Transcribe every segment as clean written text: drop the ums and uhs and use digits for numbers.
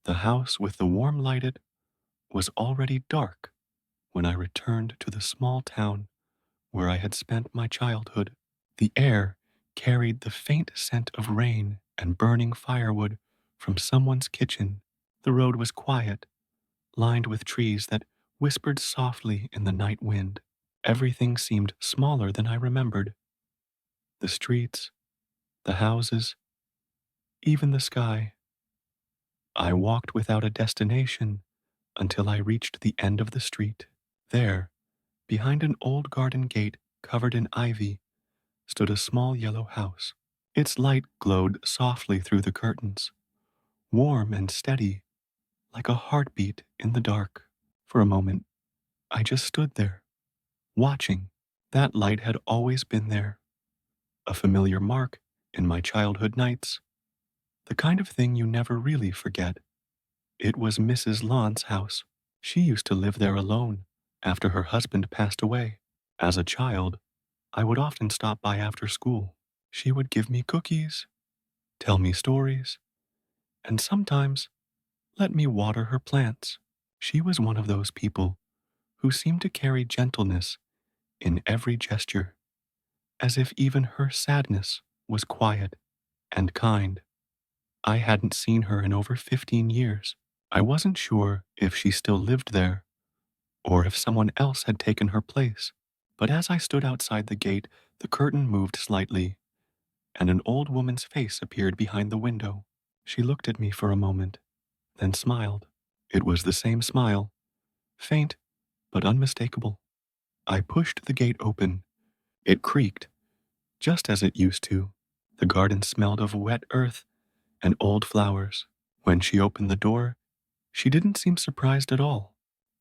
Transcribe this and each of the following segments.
The house with the warm lighted was already dark when I returned to the small town where I had spent my childhood. The air carried the faint scent of rain and burning firewood from someone's kitchen. The road was quiet, lined with trees that whispered softly in the night wind. Everything seemed smaller than I remembered. The streets, the houses, even the sky. I walked without a destination until I reached the end of the street. There, behind an old garden gate covered in ivy, stood a small yellow house. Its light glowed softly through the curtains, warm and steady, like a heartbeat in the dark. For a moment, I just stood there, watching. That light had always been there, a familiar mark in my childhood nights, the kind of thing you never really forget. It was Mrs. Lon's house. She used to live there alone after her husband passed away. As a child, I would often stop by after school. She would give me cookies, tell me stories, and sometimes let me water her plants. She was one of those people who seemed to carry gentleness in every gesture, as if even her sadness was quiet and kind. I hadn't seen her in over 15 years. I wasn't sure if she still lived there or if someone else had taken her place. But as I stood outside the gate, the curtain moved slightly, and an old woman's face appeared behind the window. She looked at me for a moment, then smiled. It was the same smile, faint but unmistakable. I pushed the gate open. It creaked, just as it used to. The garden smelled of wet earth and old flowers. When she opened the door, she didn't seem surprised at all.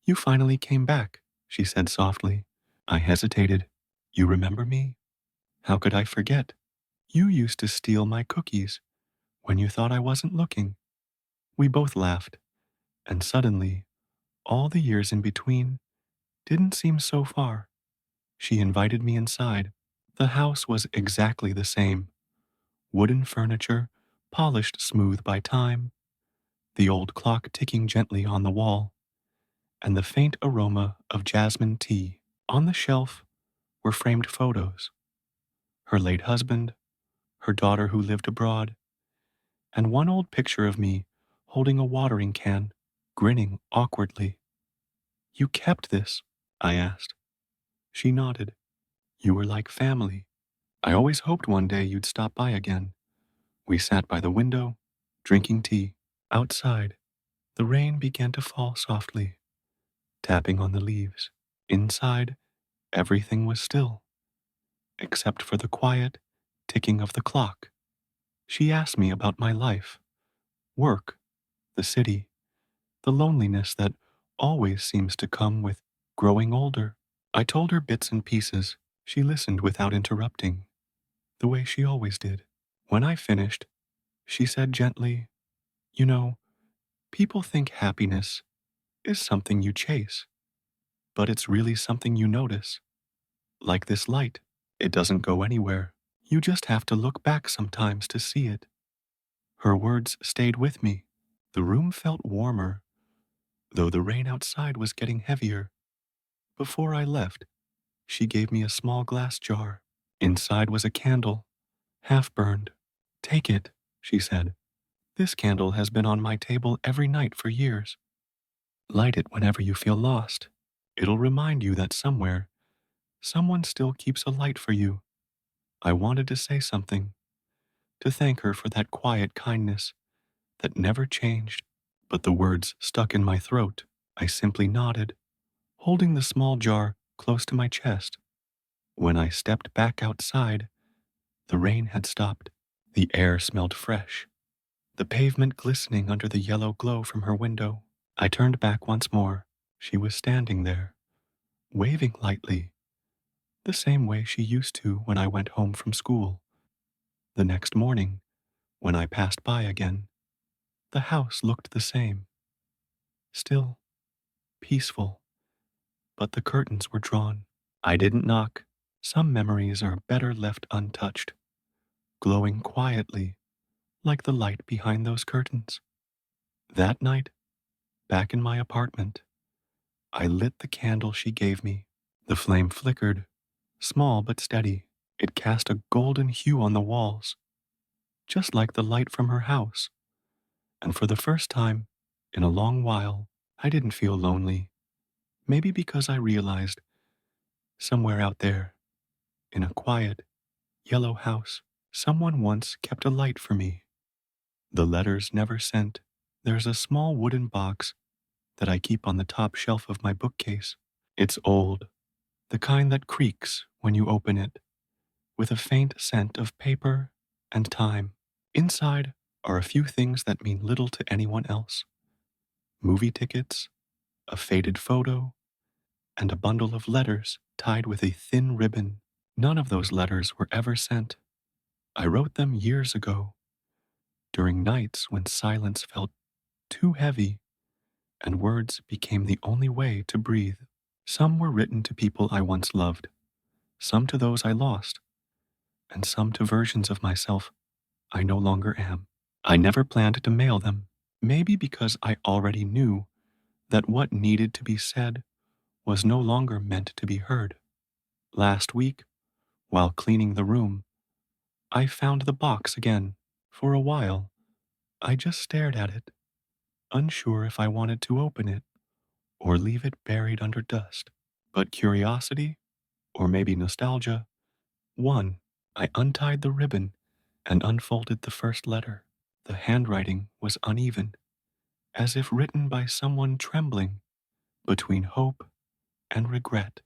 "You finally came back," she said softly. I hesitated. "You remember me?" "How could I forget? You used to steal my cookies when you thought I wasn't looking." We both laughed, and suddenly, all the years in between didn't seem so far. She invited me inside. The house was exactly the same. Wooden furniture, polished smooth by time, the old clock ticking gently on the wall, and the faint aroma of jasmine tea. On the shelf were framed photos: her late husband, her daughter who lived abroad, and one old picture of me holding a watering can, grinning awkwardly. "You kept this?" I asked. She nodded. "You were like family. I always hoped one day you'd stop by again." We sat by the window, drinking tea. Outside, the rain began to fall softly, tapping on the leaves. Inside, everything was still, except for the quiet ticking of the clock. She asked me about my life, work, the city, the loneliness that always seems to come with growing older. I told her bits and pieces. She listened without interrupting, the way she always did. When I finished, she said gently, "You know, people think happiness is something you chase, but it's really something you notice. Like this light, it doesn't go anywhere. You just have to look back sometimes to see it." Her words stayed with me. The room felt warmer, though the rain outside was getting heavier. Before I left, she gave me a small glass jar. Inside was a candle, half burned. "Take it," she said. "This candle has been on my table every night for years. Light it whenever you feel lost. It'll remind you that somewhere, someone still keeps a light for you." I wanted to say something, to thank her for that quiet kindness that never changed, but the words stuck in my throat. I simply nodded, holding the small jar close to my chest. When I stepped back outside, the rain had stopped. The air smelled fresh, the pavement glistening under the yellow glow from her window. I turned back once more. She was standing there, waving lightly, the same way she used to when I went home from school. The next morning, when I passed by again, the house looked the same, still, peaceful, but the curtains were drawn. I didn't knock. Some memories are better left untouched, glowing quietly like the light behind those curtains. That night, back in my apartment, I lit the candle she gave me. The flame flickered, small but steady. It cast a golden hue on the walls, just like the light from her house. And for the first time in a long while, I didn't feel lonely. Maybe because I realized somewhere out there, in a quiet, yellow house, someone once kept a light for me. The letters never sent. There's a small wooden box that I keep on the top shelf of my bookcase. It's old, the kind that creaks when you open it, with a faint scent of paper and time. Inside are a few things that mean little to anyone else: movie tickets, a faded photo, and a bundle of letters tied with a thin ribbon. None of those letters were ever sent. I wrote them years ago, during nights when silence felt too heavy and words became the only way to breathe. Some were written to people I once loved, some to those I lost, and some to versions of myself I no longer am. I never planned to mail them, maybe because I already knew that what needed to be said was no longer meant to be heard. Last week, while cleaning the room, I found the box again. For a while, I just stared at it, unsure if I wanted to open it or leave it buried under dust. But curiosity, or maybe nostalgia, won. I untied the ribbon and unfolded the first letter. The handwriting was uneven, as if written by someone trembling between hope and regret.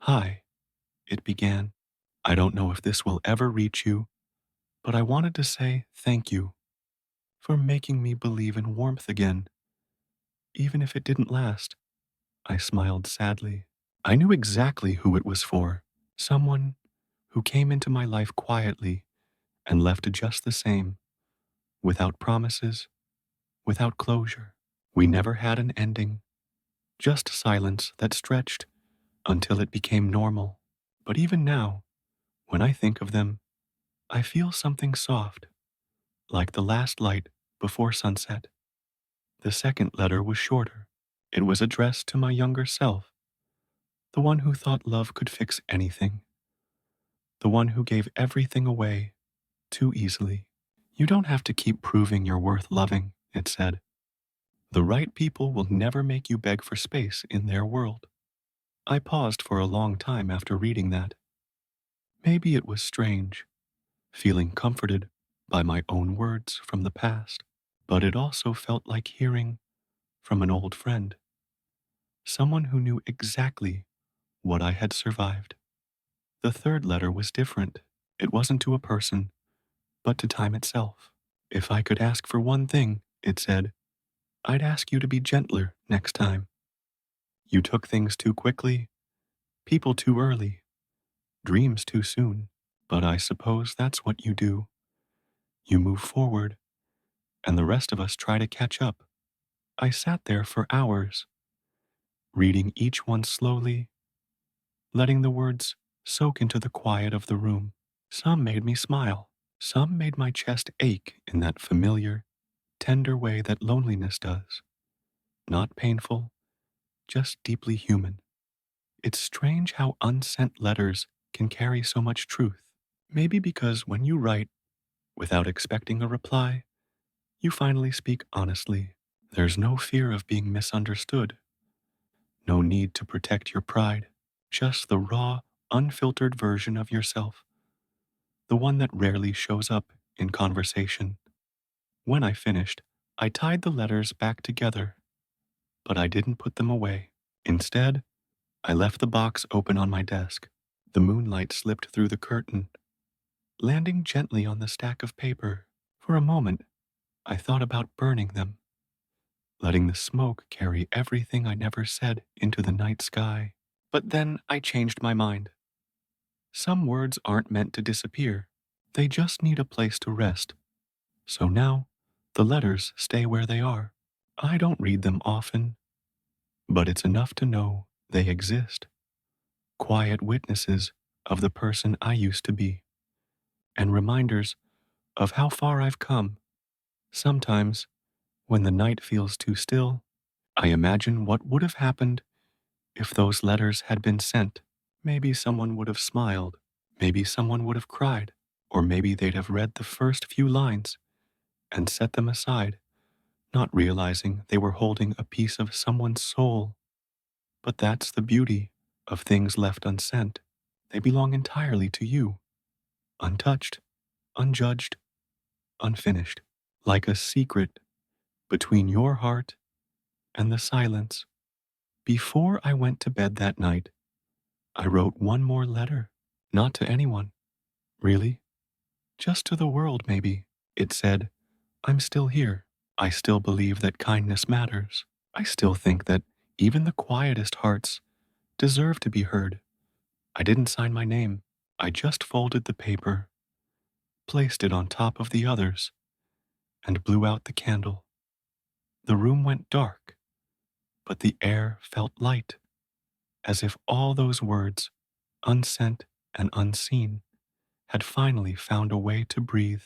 "Hi," it began. "I don't know if this will ever reach you, but I wanted to say thank you for making me believe in warmth again, even if it didn't last." I smiled sadly. I knew exactly who it was for: someone who came into my life quietly and left just the same, without promises, without closure. We never had an ending, just silence that stretched until it became normal. But even now, when I think of them, I feel something soft, like the last light before sunset. The second letter was shorter. It was addressed to my younger self, the one who thought love could fix anything, the one who gave everything away too easily. "You don't have to keep proving you're worth loving," it said. "The right people will never make you beg for space in their world." I paused for a long time after reading that. Maybe it was strange, feeling comforted by my own words from the past, but it also felt like hearing from an old friend, someone who knew exactly what I had survived. The third letter was different. It wasn't to a person, but to time itself. "If I could ask for one thing," it said, "I'd ask you to be gentler next time. You took things too quickly, people too early, dreams too soon. But I suppose that's what you do. You move forward, and the rest of us try to catch up." I sat there for hours, reading each one slowly, letting the words soak into the quiet of the room. Some made me smile. Some made my chest ache in that familiar, tender way that loneliness does. Not painful, just deeply human. It's strange how unsent letters can carry so much truth. Maybe because when you write without expecting a reply, you finally speak honestly. There's no fear of being misunderstood, no need to protect your pride, just the raw, unfiltered version of yourself, the one that rarely shows up in conversation. When I finished, I tied the letters back together, but I didn't put them away. Instead, I left the box open on my desk. The moonlight slipped through the curtain, landing gently on the stack of paper. For a moment, I thought about burning them, letting the smoke carry everything I never said into the night sky. But then I changed my mind. Some words aren't meant to disappear. They just need a place to rest. So now, the letters stay where they are. I don't read them often, but it's enough to know they exist. Quiet witnesses of the person I used to be, and reminders of how far I've come. Sometimes When the night feels too still, I imagine what would have happened if those letters had been sent. Maybe someone would have smiled, maybe someone would have cried, or maybe they'd have read the first few lines and set them aside, not realizing they were holding a piece of someone's soul. But that's the beauty of things left unsent. They belong entirely to you, untouched, unjudged, unfinished, like a secret between your heart and the silence. Before I went to bed that night, I wrote one more letter, not to anyone, really, just to the world, maybe. It said, I'm still here. I still believe that kindness matters. I still think that even the quietest hearts deserve to be heard. I didn't sign my name. I just folded the paper, placed it on top of the others, and blew out the candle. The room went dark, but the air felt light, as if all those words, unsent and unseen, had finally found a way to breathe.